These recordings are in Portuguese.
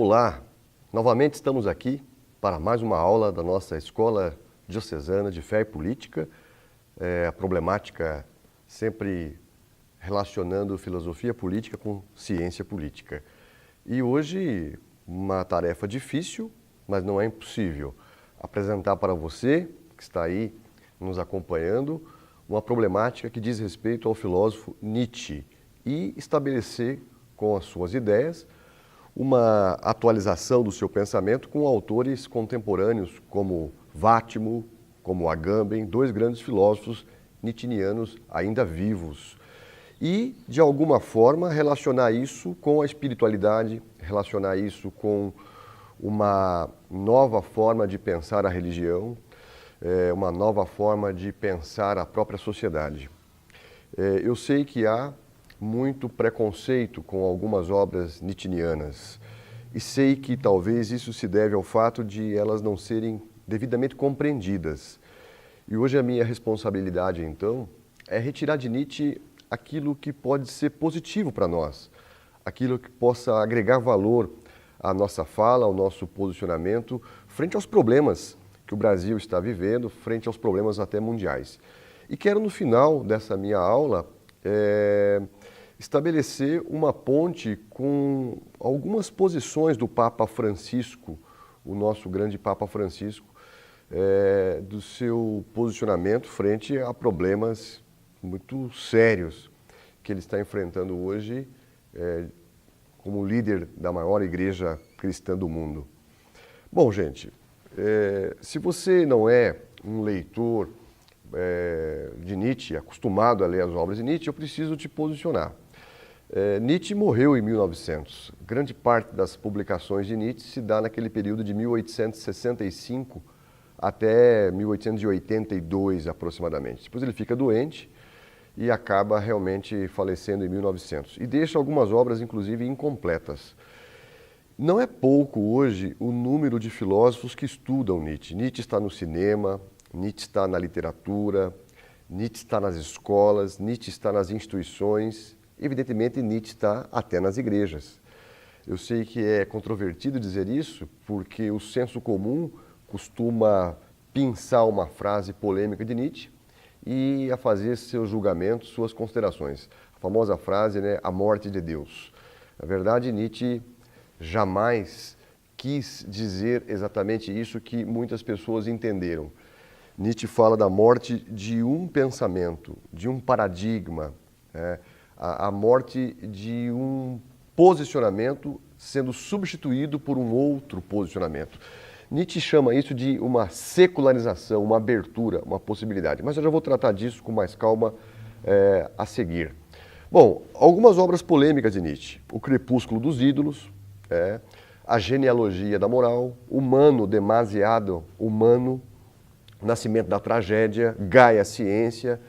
Olá, novamente estamos aqui para mais uma aula da nossa Escola Diocesana de Fé e Política, a problemática sempre relacionando filosofia política com ciência política. E hoje uma tarefa difícil, mas não é impossível, apresentar para você, que está aí nos acompanhando, uma problemática que diz respeito ao filósofo Nietzsche e estabelecer com as suas ideias uma atualização do seu pensamento com autores contemporâneos como Vátimo, como Agamben, dois grandes filósofos nietzscheanos ainda vivos. E, de alguma forma, relacionar isso com a espiritualidade, relacionar isso com uma nova forma de pensar a religião, uma nova forma de pensar a própria sociedade. Eu sei que há muito preconceito com algumas obras nietzscheanas e sei que talvez isso se deve ao fato de elas não serem devidamente compreendidas. E hoje a minha responsabilidade, então, é retirar de Nietzsche aquilo que pode ser positivo para nós, aquilo que possa agregar valor à nossa fala, ao nosso posicionamento, frente aos problemas que o Brasil está vivendo, frente aos problemas até mundiais. E quero, no final dessa minha aula, estabelecer uma ponte com algumas posições do Papa Francisco, o nosso grande Papa Francisco, do seu posicionamento frente a problemas muito sérios que ele está enfrentando hoje como líder da maior igreja cristã do mundo. Bom, gente, se você não é um leitor de Nietzsche, acostumado a ler as obras de Nietzsche, eu preciso te posicionar. Nietzsche morreu em 1900. Grande parte das publicações de Nietzsche se dá naquele período de 1865 até 1882, aproximadamente. Depois ele fica doente e acaba realmente falecendo em 1900. E deixa algumas obras, inclusive, incompletas. Não é pouco hoje o número de filósofos que estudam Nietzsche. Nietzsche está no cinema, Nietzsche está na literatura, Nietzsche está nas escolas, Nietzsche está nas instituições, evidentemente Nietzsche está até nas igrejas. Eu sei que é controvertido dizer isso, porque o senso comum costuma pinçar uma frase polêmica de Nietzsche e a fazer seus julgamentos, suas considerações. A famosa frase, né, a morte de Deus. Na verdade, Nietzsche jamais quis dizer exatamente isso que muitas pessoas entenderam. Nietzsche fala da morte de um pensamento, de um paradigma, a morte de um posicionamento sendo substituído por um outro posicionamento. Nietzsche chama isso de uma secularização, uma abertura, uma possibilidade. Mas eu já vou tratar disso com mais calma a seguir. Bom, algumas obras polêmicas de Nietzsche. O Crepúsculo dos Ídolos, a Genealogia da Moral, Humano Demasiado Humano, Nascimento da Tragédia, Gaia Ciência,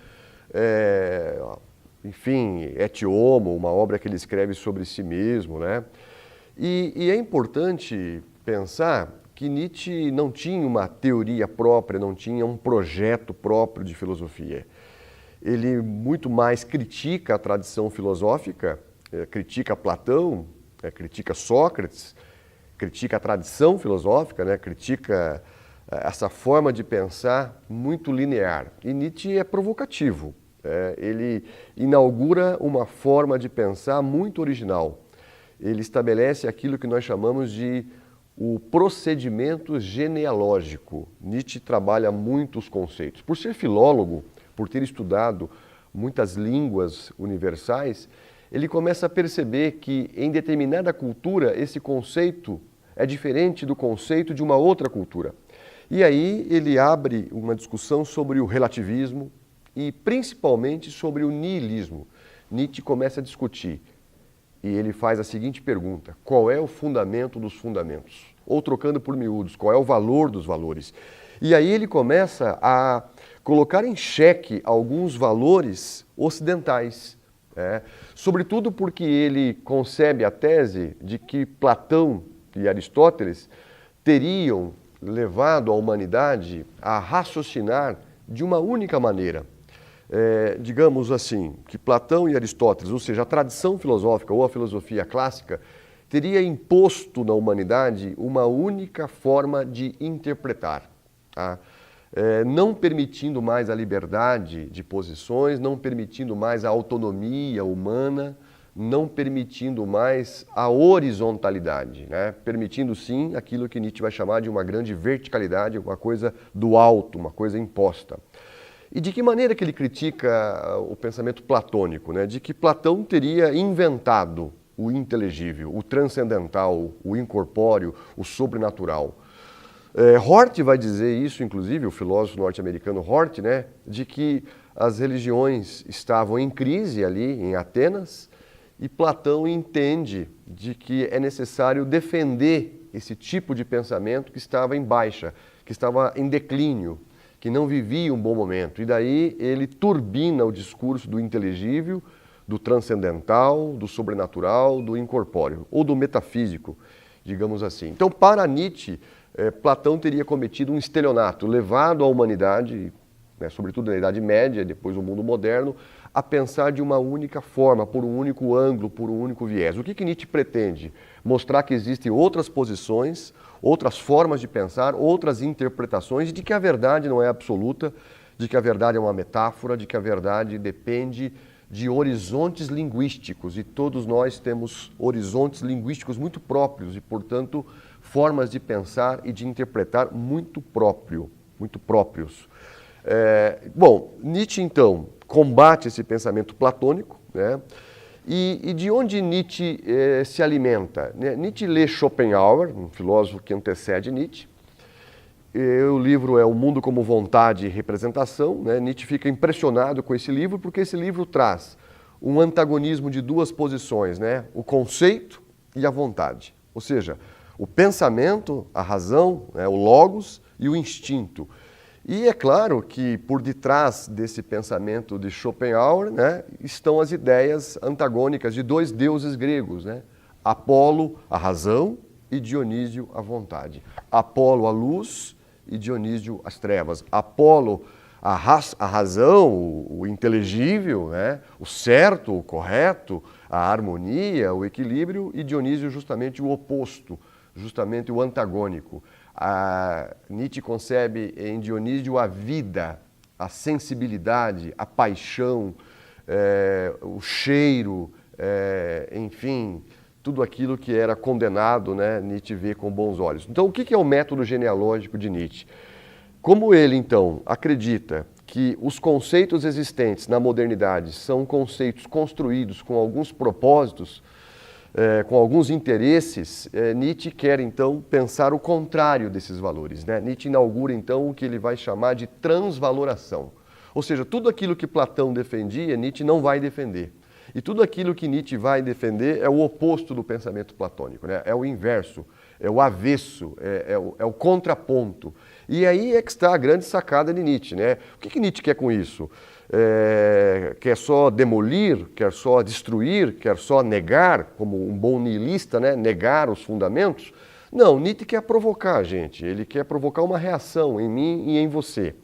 enfim, Et Homo, uma obra que ele escreve sobre si mesmo, né? E é importante pensar que Nietzsche não tinha uma teoria própria, não tinha um projeto próprio de filosofia. Ele muito mais critica a tradição filosófica, critica Platão, critica Sócrates, critica a tradição filosófica, né? Critica essa forma de pensar muito linear. E Nietzsche é provocativo. Ele inaugura uma forma de pensar muito original. Ele estabelece aquilo que nós chamamos de o procedimento genealógico. Nietzsche trabalha muito os conceitos. Por ser filólogo, por ter estudado muitas línguas universais, ele começa a perceber que em determinada cultura esse conceito é diferente do conceito de uma outra cultura. E aí ele abre uma discussão sobre o relativismo e principalmente sobre o niilismo. Nietzsche começa a discutir e ele faz a seguinte pergunta: qual é o fundamento dos fundamentos? Ou trocando por miúdos, qual é o valor dos valores? E aí ele começa a colocar em xeque alguns valores ocidentais, sobretudo porque ele concebe a tese de que Platão e Aristóteles teriam levado a humanidade a raciocinar de uma única maneira. Digamos assim, que Platão e Aristóteles, ou seja, a tradição filosófica ou a filosofia clássica, teria imposto na humanidade uma única forma de interpretar, tá? Não permitindo mais a liberdade de posições, não permitindo mais a autonomia humana, não permitindo mais a horizontalidade, né? Permitindo sim aquilo que Nietzsche vai chamar de uma grande verticalidade, uma coisa do alto, uma coisa imposta. E de que maneira que ele critica o pensamento platônico, né? De que Platão teria inventado o inteligível, o transcendental, o incorpóreo, o sobrenatural. Hort vai dizer isso, inclusive, o filósofo norte-americano Hort, né? De que as religiões estavam em crise ali em Atenas, e Platão entende de que é necessário defender esse tipo de pensamento que estava em baixa, que estava em declínio, que não vivia um bom momento. E daí ele turbina o discurso do inteligível, do transcendental, do sobrenatural, do incorpóreo, ou do metafísico, digamos assim. Então, para Nietzsche, Platão teria cometido um estelionato, levado a humanidade, né, sobretudo na Idade Média, depois o mundo moderno, a pensar de uma única forma, por um único ângulo, por um único viés. O que Nietzsche pretende? Mostrar que existem outras posições, outras formas de pensar, outras interpretações, de que a verdade não é absoluta, de que a verdade é uma metáfora, de que a verdade depende de horizontes linguísticos, e todos nós temos horizontes linguísticos muito próprios e, portanto, formas de pensar e de interpretar muito próprios. Bom, Nietzsche, então, combate esse pensamento platônico, né? E de onde Nietzsche se alimenta? Nietzsche lê Schopenhauer, um filósofo que antecede Nietzsche. O livro é O Mundo como Vontade e Representação, né? Nietzsche fica impressionado com esse livro porque esse livro traz um antagonismo de duas posições, né? O conceito e a vontade. Ou seja, o pensamento, a razão, né? O logos e o instinto. E é claro que por detrás desse pensamento de Schopenhauer, né, estão as ideias antagônicas de dois deuses gregos, né? Apolo, a razão, e Dionísio, a vontade. Apolo, a luz, e Dionísio, as trevas. Apolo, a razão, o inteligível, né? O certo, o correto, a harmonia, o equilíbrio, e Dionísio justamente o oposto, justamente o antagônico. Nietzsche concebe em Dionísio a vida, a sensibilidade, a paixão, o cheiro, enfim, tudo aquilo que era condenado, né, Nietzsche vê com bons olhos. Então, o que é o método genealógico de Nietzsche? Como ele, então, acredita que os conceitos existentes na modernidade são conceitos construídos com alguns propósitos, com alguns interesses, Nietzsche quer, então, pensar o contrário desses valores, né? Nietzsche inaugura, então, o que ele vai chamar de transvaloração. Ou seja, tudo aquilo que Platão defendia, Nietzsche não vai defender. E tudo aquilo que Nietzsche vai defender é o oposto do pensamento platônico, né? É o inverso, é o avesso, é o contraponto. E aí é que está a grande sacada de Nietzsche, né? O que Nietzsche quer com isso? Quer só demolir, quer só destruir, quer só negar, como um bom nihilista, né? Negar os fundamentos? Não, Nietzsche quer provocar a gente, ele quer provocar uma reação em mim e em você.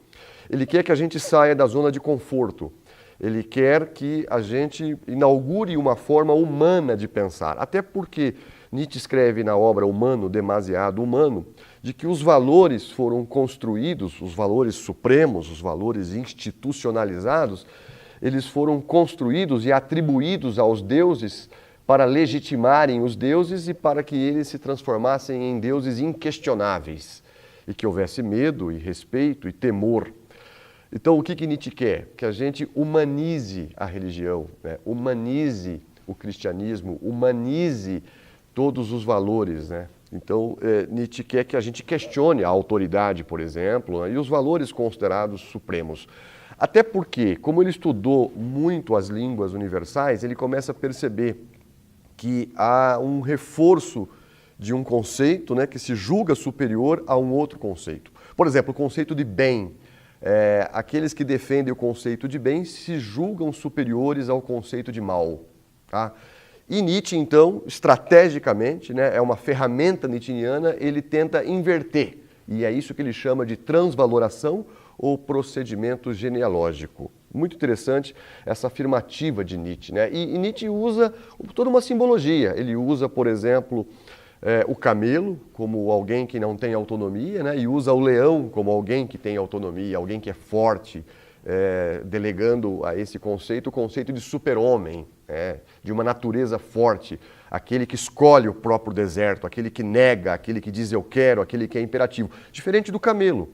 Ele quer que a gente saia da zona de conforto. Ele quer que a gente inaugure uma forma humana de pensar. Até porque Nietzsche escreve na obra Humano, Demasiado Humano, de que os valores foram construídos, os valores supremos, os valores institucionalizados, eles foram construídos e atribuídos aos deuses para legitimarem os deuses e para que eles se transformassem em deuses inquestionáveis e que houvesse medo e respeito e temor. Então, o que Nietzsche quer? Que a gente humanize a religião, né? Humanize o cristianismo, humanize todos os valores, né? Então, Nietzsche quer que a gente questione a autoridade, por exemplo, né? E os valores considerados supremos. Até porque, como ele estudou muito as línguas universais, ele começa a perceber que há um reforço de um conceito, né, que se julga superior a um outro conceito. Por exemplo, o conceito de bem. Aqueles que defendem o conceito de bem se julgam superiores ao conceito de mal. Tá? E Nietzsche, então, estrategicamente, né, é uma ferramenta nietzschiana, ele tenta inverter. E é isso que ele chama de transvaloração ou procedimento genealógico. Muito interessante essa afirmativa de Nietzsche, né? E Nietzsche usa toda uma simbologia. Ele usa, por exemplo, o camelo como alguém que não tem autonomia, né? E usa o leão como alguém que tem autonomia, alguém que é forte, delegando a esse conceito o conceito de super-homem, de uma natureza forte, aquele que escolhe o próprio deserto, aquele que nega, aquele que diz eu quero, aquele que é imperativo. Diferente do camelo,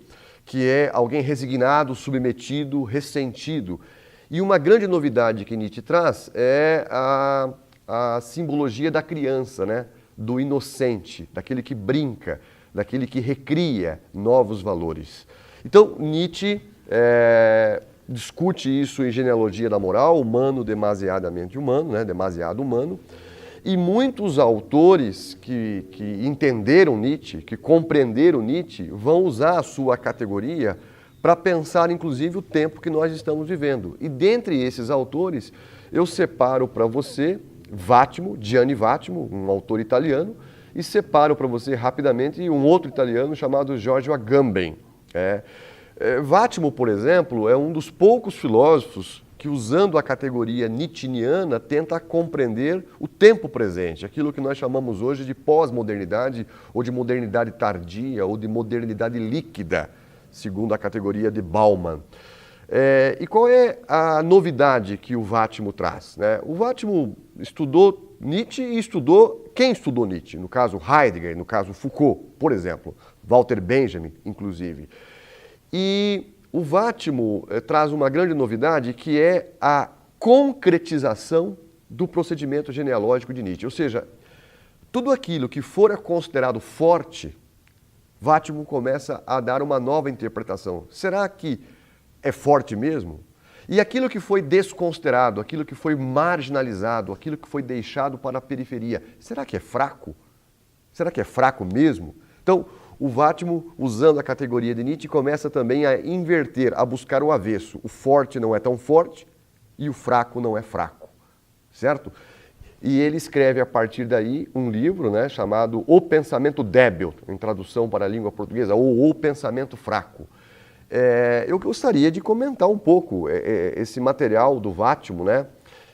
que é alguém resignado, submetido, ressentido. E uma grande novidade que Nietzsche traz é a simbologia da criança, né? Do inocente, daquele que brinca, daquele que recria novos valores. Então, Nietzsche discute isso em Genealogia da Moral, humano demasiadamente humano, né? Demasiado humano. E muitos autores que entenderam Nietzsche, que compreenderam Nietzsche, vão usar a sua categoria para pensar, inclusive, o tempo que nós estamos vivendo. E dentre esses autores, eu separo para você Gianni Vattimo, um autor italiano, e separo para você rapidamente um outro italiano chamado Giorgio Agamben. Vattimo, por exemplo, é um dos poucos filósofos que, usando a categoria nietzscheana, tenta compreender o tempo presente, aquilo que nós chamamos hoje de pós-modernidade, ou de modernidade tardia, ou de modernidade líquida, segundo a categoria de Bauman. E qual é a novidade que o Vattimo traz, né? O Vattimo estudou Nietzsche e estudou quem estudou Nietzsche, no caso Heidegger, no caso Foucault, por exemplo, Walter Benjamin, inclusive. E o Vattimo traz uma grande novidade, que é a concretização do procedimento genealógico de Nietzsche. Ou seja, tudo aquilo que fora considerado forte, Vattimo começa a dar uma nova interpretação. Será que é forte mesmo? E aquilo que foi desconsiderado, aquilo que foi marginalizado, aquilo que foi deixado para a periferia, será que é fraco? Será que é fraco mesmo? Então, o Vattimo, usando a categoria de Nietzsche, começa também a inverter, a buscar o avesso. O forte não é tão forte e o fraco não é fraco, certo? E ele escreve a partir daí um livro, né, chamado O Pensamento Débil, em tradução para a língua portuguesa, ou O Pensamento Fraco. Eu gostaria de comentar um pouco esse material do Vattimo, né,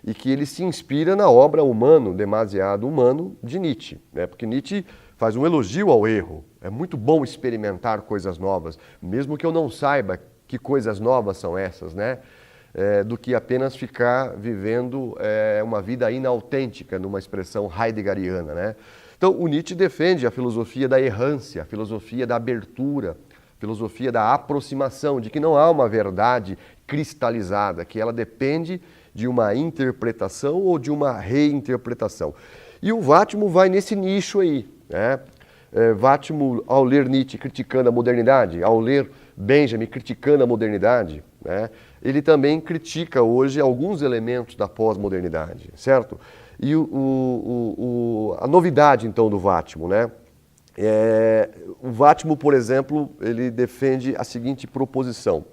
e que ele se inspira na obra Humano, Demasiado Humano, de Nietzsche, né, porque Nietzsche faz um elogio ao erro. É muito bom experimentar coisas novas, mesmo que eu não saiba que coisas novas são essas, né? Do que apenas ficar vivendo uma vida inautêntica, numa expressão heideggeriana, né? Então, o Nietzsche defende a filosofia da errância, a filosofia da abertura, a filosofia da aproximação, de que não há uma verdade cristalizada, que ela depende de uma interpretação ou de uma reinterpretação. E o Vattimo vai nesse nicho aí, né? Vattimo, ao ler Nietzsche criticando a modernidade, ao ler Benjamin criticando a modernidade, né, ele também critica hoje alguns elementos da pós-modernidade, certo? E a novidade, então, do Vattimo, né? O Vattimo, por exemplo, ele defende a seguinte proposição.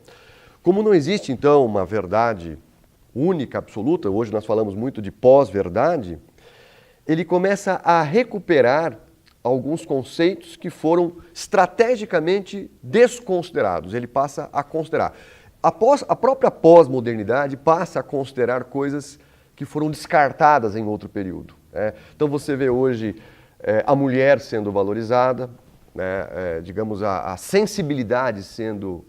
Como não existe, então, uma verdade única, absoluta, hoje nós falamos muito de pós-verdade, ele começa a recuperar alguns conceitos que foram estrategicamente desconsiderados. Ele passa a considerar. A própria pós-modernidade passa a considerar coisas que foram descartadas em outro período. Então você vê hoje a mulher sendo valorizada, né? Digamos, a sensibilidade sendo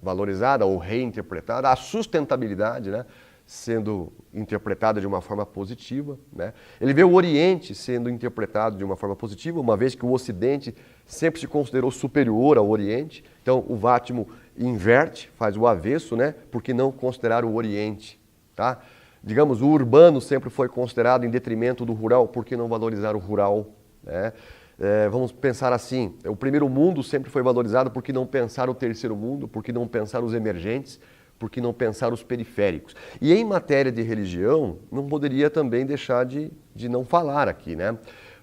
valorizada ou reinterpretada, a sustentabilidade, né, sendo interpretada de uma forma positiva, né? Ele vê o Oriente sendo interpretado de uma forma positiva, uma vez que o Ocidente sempre se considerou superior ao Oriente. Então, o Vattimo inverte, faz o avesso, né? Por que não considerar o Oriente? Tá? Digamos, o urbano sempre foi considerado em detrimento do rural, por que não valorizar o rural? Né? Vamos pensar assim, o primeiro mundo sempre foi valorizado, por que não pensar o terceiro mundo? Por que não pensar os emergentes? Por que não pensar os periféricos? E em matéria de religião, não poderia também deixar de não falar aqui, né?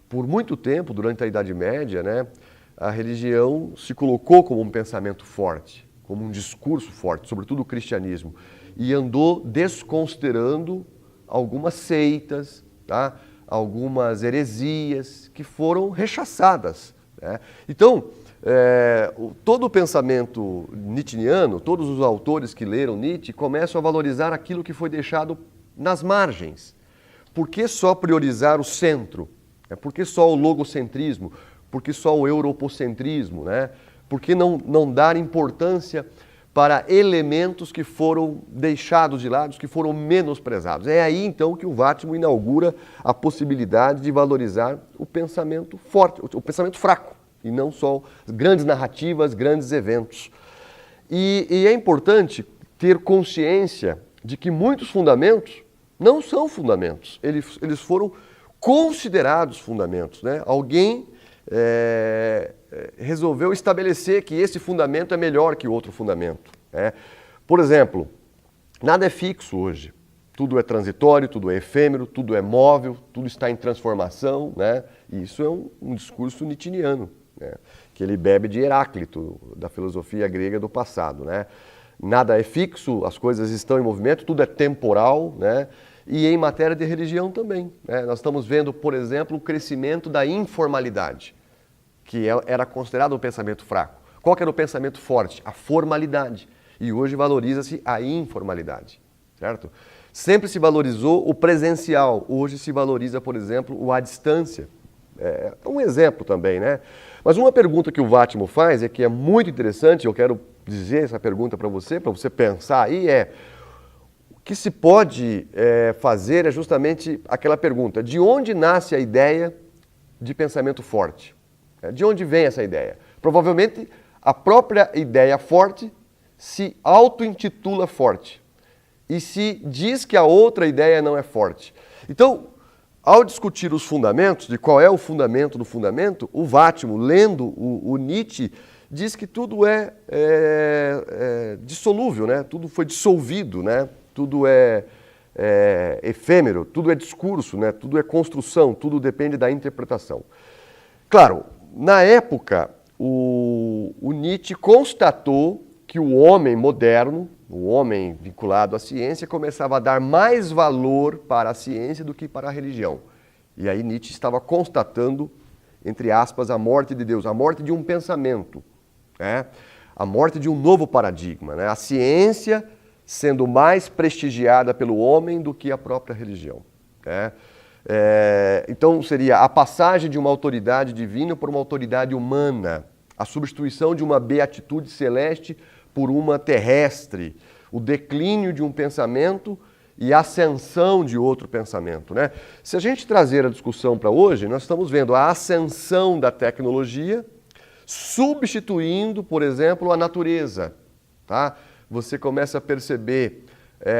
Por muito tempo, durante a Idade Média, né, a religião se colocou como um pensamento forte, como um discurso forte, sobretudo o cristianismo, e andou desconsiderando algumas seitas, tá? Algumas heresias que foram rechaçadas, né? Então, todo o pensamento nietzschiano, todos os autores que leram Nietzsche começam a valorizar aquilo que foi deixado nas margens. Por que só priorizar o centro? Por que só o logocentrismo? Por que só o europocentrismo? Né? Por que não dar importância para elementos que foram deixados de lado, que foram menosprezados? É aí então que o Whatmough inaugura a possibilidade de valorizar o pensamento forte, o pensamento fraco, e não só grandes narrativas, grandes eventos. E é importante ter consciência de que muitos fundamentos não são fundamentos, eles foram considerados fundamentos. Né? Alguém resolveu estabelecer que esse fundamento é melhor que outro fundamento. Né? Por exemplo, nada é fixo hoje. Tudo é transitório, tudo é efêmero, tudo é móvel, tudo está em transformação. Né? E isso é um discurso nietzschiano, né? Que ele bebe de Heráclito, da filosofia grega do passado. Né? Nada é fixo, as coisas estão em movimento, tudo é temporal, né? E em matéria de religião também. Né? Nós estamos vendo, por exemplo, o crescimento da informalidade, que era considerado um pensamento fraco. Qual que era o pensamento forte? A formalidade. E hoje valoriza-se a informalidade, certo? Sempre se valorizou o presencial, hoje se valoriza, por exemplo, o à distância. É um exemplo também, né? Mas uma pergunta que o Whatmough faz, que é muito interessante, eu quero dizer essa pergunta para você pensar aí, o que se pode fazer é justamente aquela pergunta: de onde nasce a ideia de pensamento forte? De onde vem essa ideia? Provavelmente a própria ideia forte se auto-intitula forte e se diz que a outra ideia não é forte. Então, ao discutir os fundamentos, de qual é o fundamento do fundamento, o Whatmough, lendo o Nietzsche, diz que tudo é dissolúvel, né? Tudo foi dissolvido, né? Tudo é efêmero, tudo é discurso, né? Tudo é construção, tudo depende da interpretação. Claro, na época, o Nietzsche constatou que o homem moderno, o homem vinculado à ciência, começava a dar mais valor para a ciência do que para a religião. E aí Nietzsche estava constatando, entre aspas, a morte de Deus, a morte de um pensamento, né? A morte de um novo paradigma, né? A ciência sendo mais prestigiada pelo homem do que a própria religião. Né? Então seria a passagem de uma autoridade divina por uma autoridade humana, a substituição de uma beatitude celeste por uma terrestre, o declínio de um pensamento e a ascensão de outro pensamento. Né? Se a gente trazer a discussão para hoje, nós estamos vendo a ascensão da tecnologia substituindo, por exemplo, a natureza. Tá? Você começa a perceber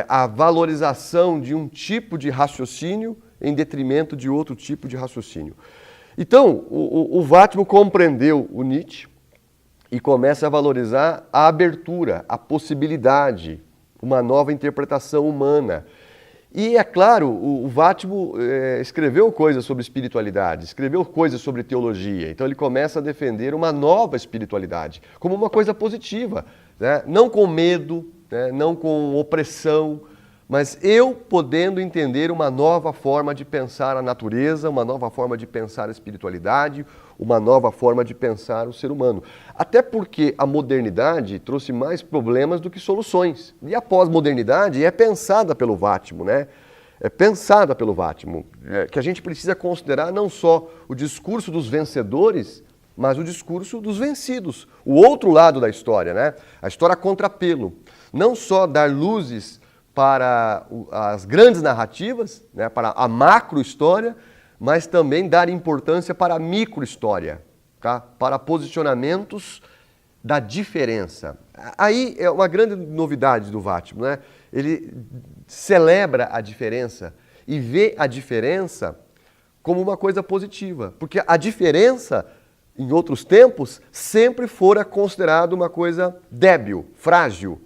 a valorização de um tipo de raciocínio em detrimento de outro tipo de raciocínio. Então, o Whatmough compreendeu o Nietzsche e começa a valorizar a abertura, a possibilidade, uma nova interpretação humana. E, é claro, o Whatmough escreveu coisas sobre espiritualidade, escreveu coisas sobre teologia. Então ele começa a defender uma nova espiritualidade, como uma coisa positiva, né? Não com medo, né? Não com opressão, mas eu podendo entender uma nova forma de pensar a natureza, uma nova forma de pensar a espiritualidade, uma nova forma de pensar o ser humano. Até porque a modernidade trouxe mais problemas do que soluções. E a pós-modernidade é pensada pelo Whatmough, né? É pensada pelo Whatmough, que a gente precisa considerar não só o discurso dos vencedores, mas o discurso dos vencidos. O outro lado da história, né? A história a contrapelo. Não só dar luzes para as grandes narrativas, né, para a macro-história, mas também dar importância para a micro-história, tá? Para posicionamentos da diferença. Aí é uma grande novidade do Whatmough, né? Ele celebra a diferença e vê a diferença como uma coisa positiva, porque a diferença, em outros tempos, sempre fora considerada uma coisa débil, frágil.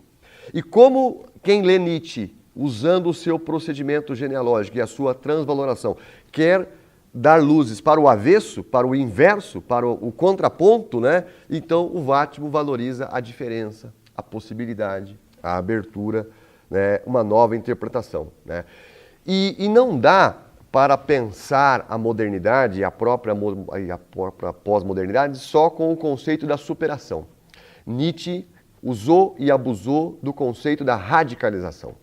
E como quem lê Nietzsche, usando o seu procedimento genealógico e a sua transvaloração, quer dar luzes para o avesso, para o inverso, para o contraponto, né? Então o Whatmough valoriza a diferença, a possibilidade, a abertura, né? Uma nova interpretação. Né? E não dá para pensar a modernidade e a própria pós-modernidade só com o conceito da superação. Nietzsche usou e abusou do conceito da radicalização.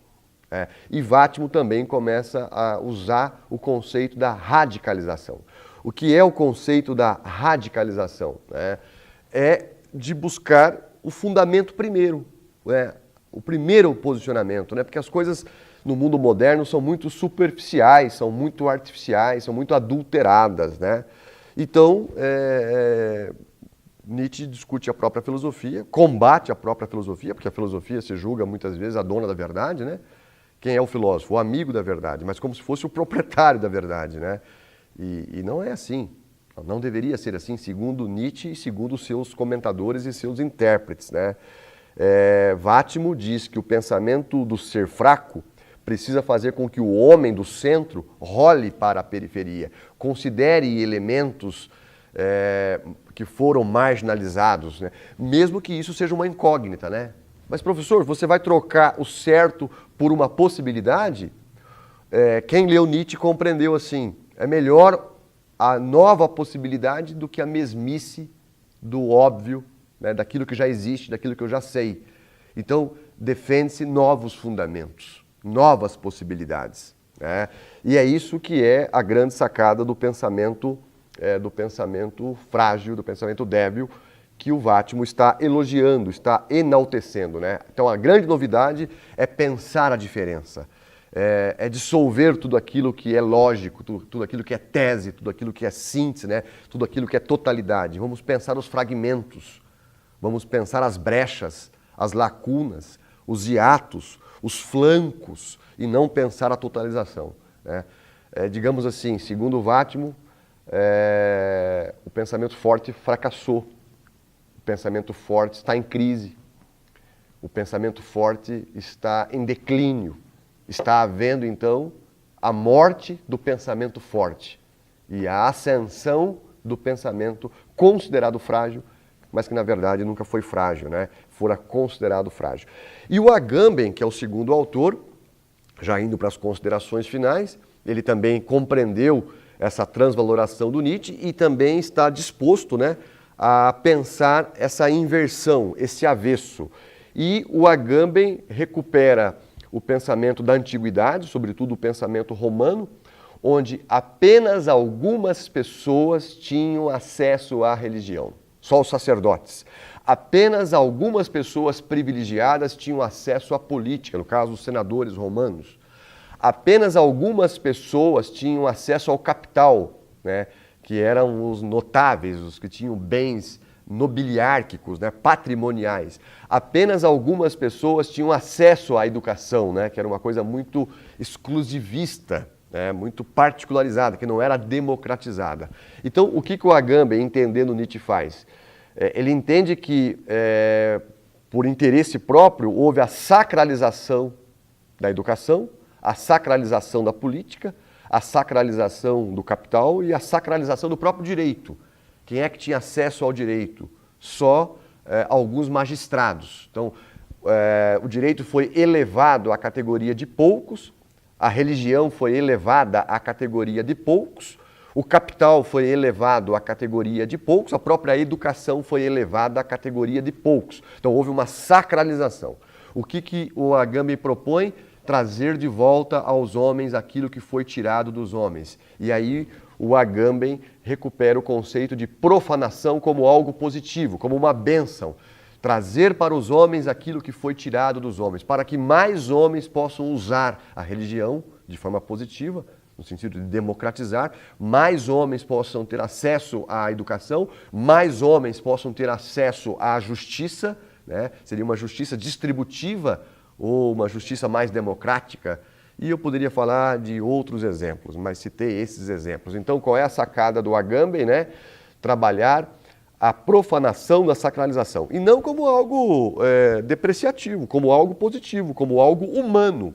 E Vátimo também começa a usar o conceito da radicalização. O que é o conceito da radicalização? É de buscar o fundamento primeiro, o primeiro posicionamento, porque as coisas no mundo moderno são muito superficiais, são muito artificiais, são muito adulteradas. Então, Nietzsche discute a própria filosofia, combate a própria filosofia, porque a filosofia se julga muitas vezes a dona da verdade, Quem é o filósofo? O amigo da verdade, mas como se fosse o proprietário da verdade, E não é assim. Não deveria ser assim, segundo Nietzsche e segundo seus comentadores e seus intérpretes, Vátimo diz que o pensamento do ser fraco precisa fazer com que o homem do centro role para a periferia, considere elementos que foram marginalizados, mesmo que isso seja uma incógnita, Mas, professor, você vai trocar o certo por uma possibilidade? Quem leu Nietzsche compreendeu assim, é melhor a nova possibilidade do que a mesmice do óbvio, daquilo que já existe, daquilo que eu já sei. Então, defende-se novos fundamentos, novas possibilidades. E é isso que é a grande sacada do pensamento frágil, do pensamento débil, que o Vátimo está elogiando, está enaltecendo. Então, a grande novidade é pensar a diferença. É dissolver tudo aquilo que é lógico, tudo aquilo que é tese, tudo aquilo que é síntese, tudo aquilo que é totalidade. Vamos pensar os fragmentos, vamos pensar as brechas, as lacunas, os hiatos, os flancos, e não pensar a totalização. Digamos assim, segundo o Vátimo, o pensamento forte fracassou, o pensamento forte está em crise, o pensamento forte está em declínio. Está havendo, então, a morte do pensamento forte e a ascensão do pensamento considerado frágil, mas que, na verdade, nunca foi frágil, Fora considerado frágil. E o Agamben, que é o segundo autor, já indo para as considerações finais, ele também compreendeu essa transvaloração do Nietzsche e também está disposto, a pensar essa inversão, esse avesso. E o Agamben recupera o pensamento da antiguidade, sobretudo o pensamento romano, onde apenas algumas pessoas tinham acesso à religião, só os sacerdotes. Apenas algumas pessoas privilegiadas tinham acesso à política, no caso, os senadores romanos. Apenas algumas pessoas tinham acesso ao capital, que eram os notáveis, os que tinham bens nobiliárquicos, patrimoniais. Apenas algumas pessoas tinham acesso à educação, que era uma coisa muito exclusivista, muito particularizada, que não era democratizada. Então, o que o Agamben, entendendo Nietzsche, faz? Ele entende que, por interesse próprio, houve a sacralização da educação, a sacralização da política, a sacralização do capital e a sacralização do próprio direito. Quem é que tinha acesso ao direito? Só alguns magistrados. Então, o direito foi elevado à categoria de poucos, a religião foi elevada à categoria de poucos, o capital foi elevado à categoria de poucos, a própria educação foi elevada à categoria de poucos. Então, houve uma sacralização. O que o Agamben propõe? Trazer de volta aos homens aquilo que foi tirado dos homens. E aí o Agamben recupera o conceito de profanação como algo positivo, como uma bênção. Trazer para os homens aquilo que foi tirado dos homens, para que mais homens possam usar a religião de forma positiva, no sentido de democratizar, mais homens possam ter acesso à educação, mais homens possam ter acesso à justiça, seria uma justiça distributiva ou uma justiça mais democrática. E eu poderia falar de outros exemplos, mas citei esses exemplos. Então, qual é a sacada do Agamben? Trabalhar a profanação da sacralização. E não como algo depreciativo, como algo positivo, como algo humano.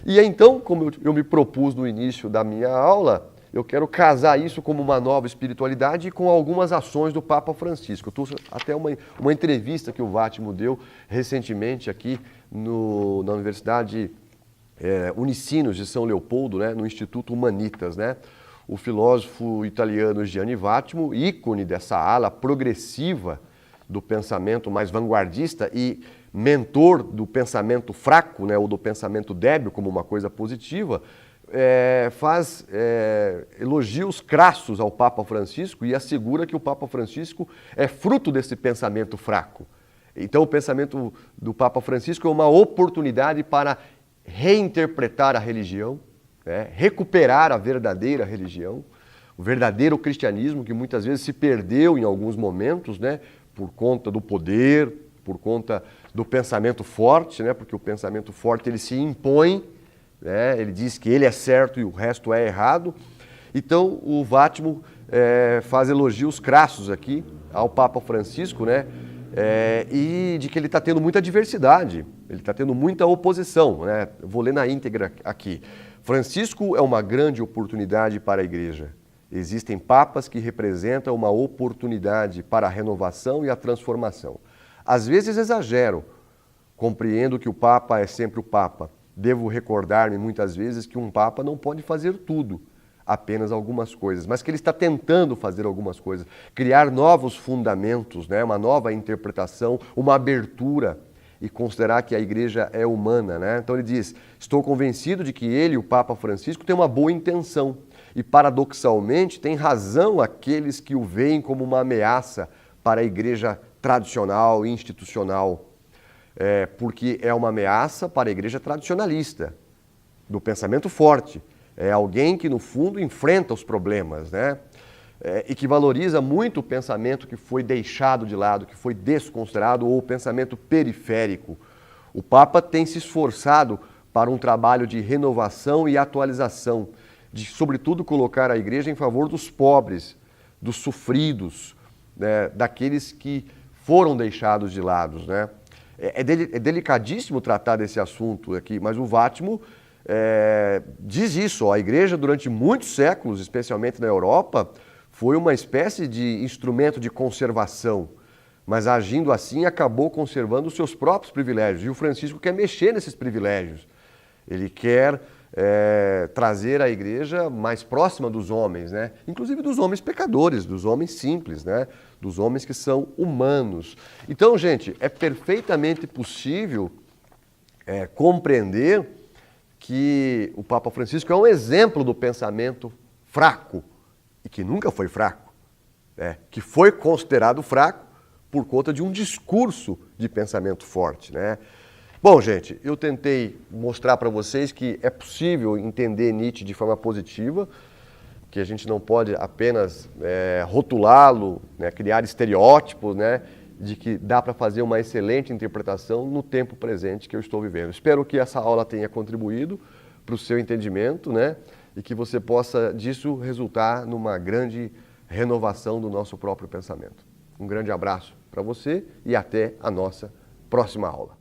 E então, como eu me propus no início da minha aula, eu quero casar isso como uma nova espiritualidade e com algumas ações do Papa Francisco. Eu trouxe até uma entrevista que o Vátimo deu recentemente aqui na Universidade Unicinos de São Leopoldo, né, no Instituto Humanitas, né? O filósofo italiano Gianni Vattimo, ícone dessa ala progressiva do pensamento mais vanguardista e mentor do pensamento fraco, né, ou do pensamento débil como uma coisa positiva, faz elogios crassos ao Papa Francisco e assegura que o Papa Francisco é fruto desse pensamento fraco. Então o pensamento do Papa Francisco é uma oportunidade para reinterpretar a religião, né, recuperar a verdadeira religião, o verdadeiro cristianismo que muitas vezes se perdeu em alguns momentos, né, por conta do poder, por conta do pensamento forte, né, porque o pensamento forte ele se impõe, né, ele diz que ele é certo e o resto é errado. Então o Vattimo faz elogios crassos aqui ao Papa Francisco, né, e de que ele está tendo muita diversidade, ele está tendo muita oposição, né? Eu vou ler na íntegra aqui. Francisco é uma grande oportunidade para a Igreja. Existem papas que representam uma oportunidade para a renovação e a transformação. Às vezes exagero, compreendo que o Papa é sempre o Papa. Devo recordar-me muitas vezes que um Papa não pode fazer tudo, apenas algumas coisas, mas que ele está tentando fazer algumas coisas, criar novos fundamentos, né? Uma nova interpretação, uma abertura e considerar que a Igreja é humana, né? Então ele diz, estou convencido de que ele, o Papa Francisco, tem uma boa intenção e paradoxalmente tem razão aqueles que o veem como uma ameaça para a Igreja tradicional e institucional, porque é uma ameaça para a Igreja tradicionalista, do pensamento forte. É alguém que, no fundo, enfrenta os problemas, né? E que valoriza muito o pensamento que foi deixado de lado, que foi desconsiderado, ou o pensamento periférico. O Papa tem se esforçado para um trabalho de renovação e atualização, de, sobretudo, colocar a Igreja em favor dos pobres, dos sofridos, né? Daqueles que foram deixados de lado, né? É delicadíssimo tratar desse assunto aqui, mas o Vattimo diz isso, a Igreja durante muitos séculos, especialmente na Europa, foi uma espécie de instrumento de conservação, mas agindo assim acabou conservando os seus próprios privilégios, e o Francisco quer mexer nesses privilégios, ele quer trazer a Igreja mais próxima dos homens, né? Inclusive dos homens pecadores, dos homens simples, né? Dos homens que são humanos. Então, gente, é perfeitamente possível compreender que o Papa Francisco é um exemplo do pensamento fraco, e que nunca foi fraco, que foi considerado fraco por conta de um discurso de pensamento forte, né? Bom, gente, eu tentei mostrar para vocês que é possível entender Nietzsche de forma positiva, que a gente não pode apenas rotulá-lo, né, criar estereótipos, né, de que dá para fazer uma excelente interpretação no tempo presente que eu estou vivendo. Espero que essa aula tenha contribuído para o seu entendimento, né? E que você possa disso resultar numa grande renovação do nosso próprio pensamento. Um grande abraço para você e até a nossa próxima aula.